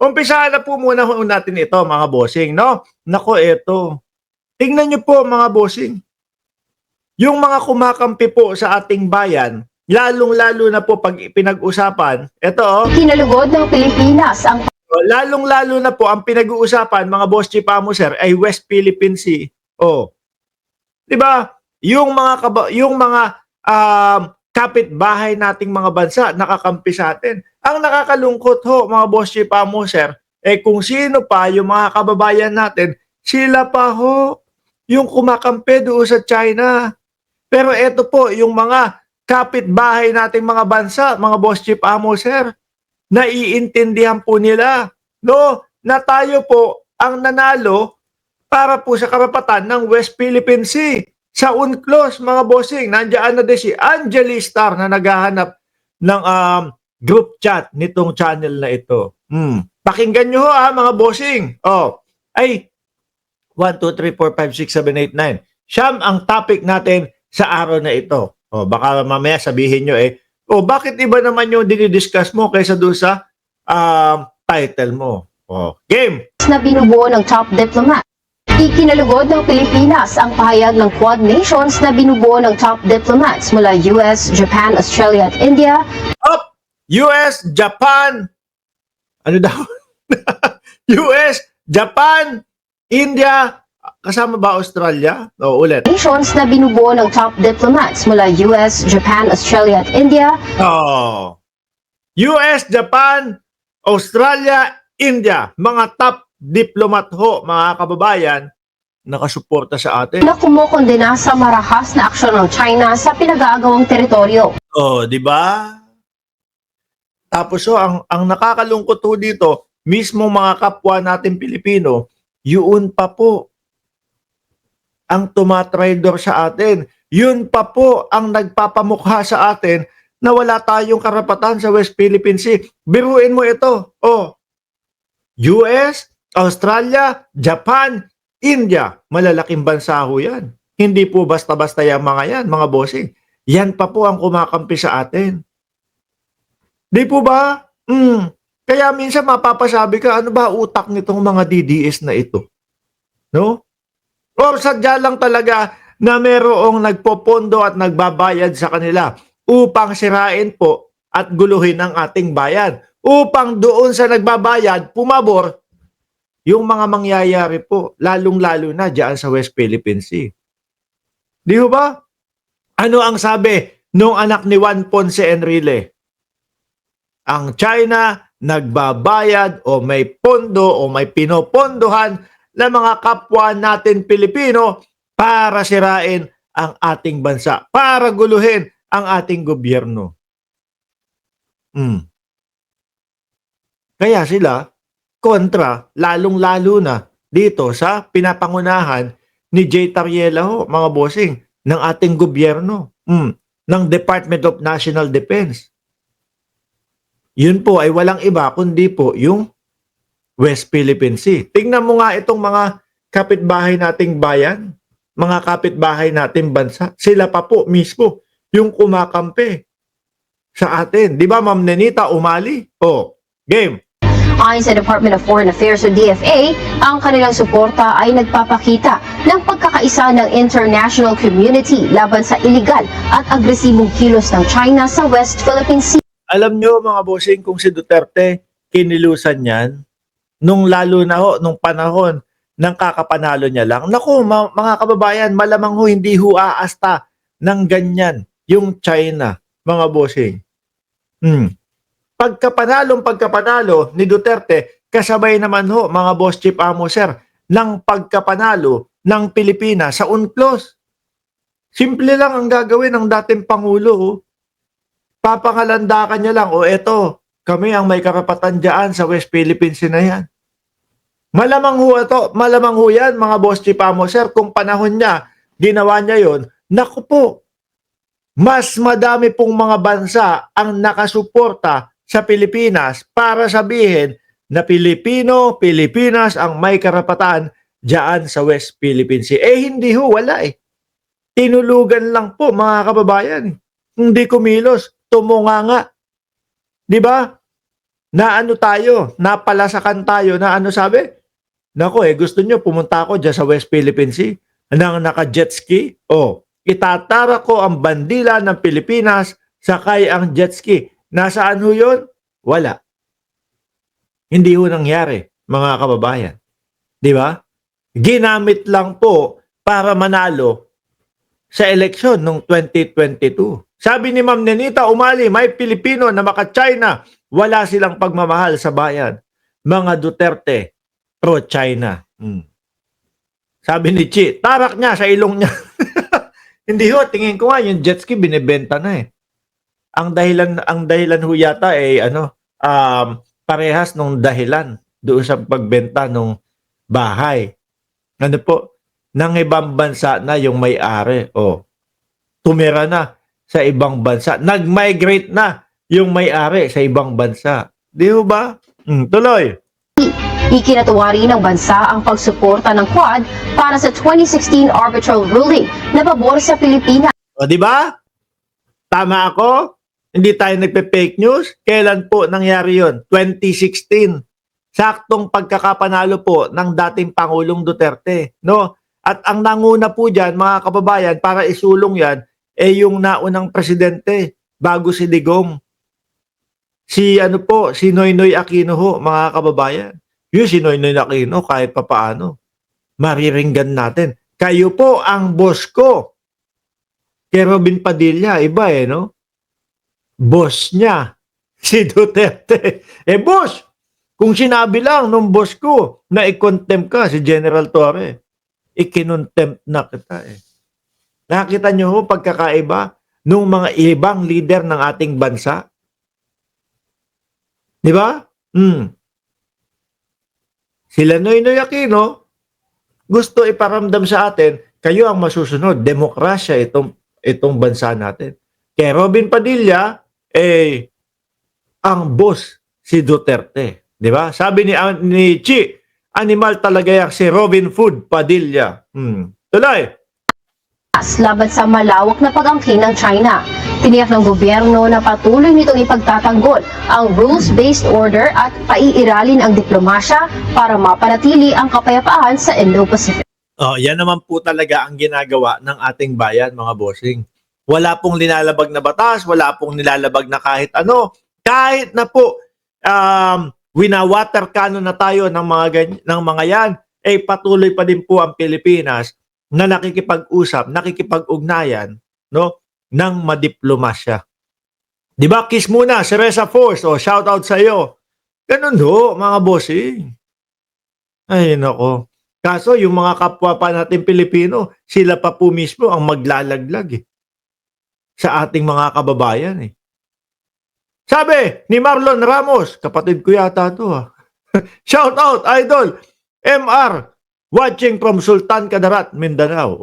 Umpisahan na po muna ho natin ito mga bossing, no? Nako, eto. Tingnan niyo po mga bossing. Yung mga kumakampi po sa ating bayan, lalong-lalo na po pag pinag-usapan, eto Kinalugod ng Pilipinas ang lalong-lalo na po ang pinag-uusapan mga boss chief amo sir ay West Philippine Sea. Oh, 'di ba? Yung mga kapitbahay nating mga bansa nakakampi sa atin. Ang nakakalungkot ho mga boss chief amo sir, kung sino pa yung mga kababayan natin, sila pa ho yung kumakampi doon sa China. Pero eto po yung mga kapitbahay nating mga bansa, mga boss chief amo sir, naiintindihan po nila, no, na tayo po ang nanalo para po sa karapatan ng West Philippine Sea. Sa UNCLOS, mga bossing, nandiyan na din si Angeli Star na naghahanap ng group chat nitong channel na ito. Pakinggan nyo ho mga bossing. Ay, 1, 2, 3, 4, 5, 6, 7, 8, 9. Siyam ang topic natin sa araw na ito. Baka mamaya sabihin nyo bakit iba naman yung dinidiscuss mo kaysa doon sa title mo? Game! na binubuo ng top diplomat. Ikinalugod ng Pilipinas ang pahayag ng Quad Nations na binubuo ng top diplomats mula US, Japan, Australia at India. Up! US, Japan, ano daw? US, Japan, India, kasama ba Australia? Ulit. Nations na binubuo ng top diplomats mula US, Japan, Australia at India. US, Japan, Australia, India, mga top diplomat ho, mga kababayan, nakasuporta sa atin. Na kumukondena sa marahas na aksyon ng China sa pinag-aagawang teritoryo. Di ba? Tapos ang nakakalungkot ho dito, mismo mga kapwa natin Pilipino, yun pa po ang tumatraidor sa atin. Yun pa po ang nagpapamukha sa atin na wala tayong karapatan sa West Philippine Sea. Biruin mo ito. US, Australia, Japan, India. Malalaking bansa ho yan. Hindi po basta-basta yung mga yan, mga bossing. Yan pa po ang kumakampi sa atin. Di po ba? Kaya minsan mapapasabi ka, ano ba utak nitong mga DDS na ito? No? Or sadya lang talaga na merong nagpopondo at nagbabayad sa kanila upang sirain po at guluhin ang ating bayan. Upang doon sa nagbabayad, pumabor yung mga mangyayari po, lalong-lalo na dyan sa West Philippine Sea. Di ba? Ano ang sabi nung anak ni Juan Ponce Enrile? Ang China nagbabayad o may pondo o may pinopondohan ng mga kapwa natin Pilipino para sirain ang ating bansa, para guluhin ang ating gobyerno. Kaya sila kontra, lalong-lalo na dito sa pinapangunahan ni Jay Tariela ho, mga bossing, ng ating gobyerno, ng Department of National Defense. Yun po ay walang iba kundi po yung West Philippine Sea. Tingnan mo nga itong mga kapitbahay nating bayan, mga kapitbahay nating bansa. Sila pa po mismo yung kumakampi sa atin. Di ba, Ma'am Nenita Umali? Game! Ayon sa Department of Foreign Affairs o DFA, ang kanilang suporta ay nagpapakita ng pagkakaisa ng international community laban sa iligal at agresibong kilos ng China sa West Philippine Sea. Alam nyo mga bossing kung si Duterte kinilusan yan, nung lalo na ho, nung panahon ng kakapanalo niya lang. Naku mga kababayan, malamang ho hindi ho aasta ng ganyan yung China, mga bossing. Pagkapanalo ni Duterte, kasabay naman ho, mga boss chief amo sir, ng pagkapanalo ng Pilipinas sa UNCLOS. Simple lang ang gagawin ng dating Pangulo. Papangalandakan niya lang, eto, kami ang may karapatan dyan sa West Philippine Sea na yan. Malamang ho yan, mga boss chief amo sir, kung panahon niya, ginawa niya yon, naku po, mas madami pong mga bansa ang nakasuporta sa Pilipinas para sabihin na Pilipino, Pilipinas ang may karapatan dyan sa West Philippine Sea. Hindi ho, wala Tinulugan lang po mga kababayan. Hindi kumilos, tumunga nga. Di ba? na ano tayo, napalasakan tayo na ano sabi? Nako gusto nyo pumunta ako dyan sa West Philippine Sea nang naka-jet ski? Itatara ko ang bandila ng Pilipinas sakay ang jet ski. Nasaan ho yun? Wala. Hindi ho nangyari, mga kababayan. Di ba? Ginamit lang po para manalo sa eleksyon noong 2022. Sabi ni Ma'am Nenita Umali, may Pilipino na maka-China, wala silang pagmamahal sa bayan. Mga Duterte, pro-China. Sabi ni Chi, tarak niya sa ilong niya. Hindi ho, tingin ko nga yung jet ski binebenta na eh. Ang dahilan ho yata parehas nung dahilan doon sa pagbenta ng bahay. Ano po? Nang ibang bansa na yung may-ari. Tumira na sa ibang bansa. Nag-migrate na yung may-ari sa ibang bansa. Di ba? Tuloy. Ikinatuwa rin ng bansa ang pagsuporta ng Quad para sa 2016 arbitral ruling na pabor sa Pilipinas. Di ba? Tama ako? Hindi tayo nagpe-fake news? Kailan po nangyari yon? 2016. Saktong pagkakapanalo po ng dating Pangulong Duterte. No? At ang nanguna po dyan, mga kababayan, para isulong yan, yung naunang presidente bago si Digong. Si Noynoy Aquino ho, mga kababayan. Yung si Noynoy Aquino, kahit papaano, mariringgan natin. Kayo po ang boss ko. Kay Robin Padilla, iba no? Boss niya, si Duterte. Boss, kung sinabi lang nung boss ko na i-contempt ka, si General Torre, ikinontempt na kita Nakita nyo ho pagkakaiba nung mga ibang leader ng ating bansa? Di ba? Sila Noynoy Aquino, gusto iparamdam sa atin, kayo ang masusunod. Demokrasya itong bansa natin. Kay Robin Padilla, ang boss si Duterte. Di ba? Sabi ni Chi, animal talaga yan si Robin Food Padilla. Tuloy. Laban sa malawak na pag-angkin ng China. Tiniyak ng gobyerno na patuloy nitong ipagtatanggol ang rules-based order at paiiralin ang diplomasya para mapanatili ang kapayapaan sa Indo-Pacific. Yan naman po talaga ang ginagawa ng ating bayan, mga bossing. Wala pong nilalabag na batas, wala pong nilalabag na kahit ano. Kahit na po winawater cannon na tayo ng mga yan, patuloy pa din po ang Pilipinas na nakikipag-usap, nakikipag-ugnayan, no, ng madiplomasya. Di ba, kiss muna, si Reza Force, shout out sa iyo. Ganun ho, mga bossing. Ay, nako. Kaso, yung mga kapwa pa natin Pilipino, sila pa po mismo ang maglalaglag sa ating mga kababayan Sabi ni Marlon Ramos, kapatid ko yata to shout out, idol, MR, watching from Sultan Kudarat, Mindanao.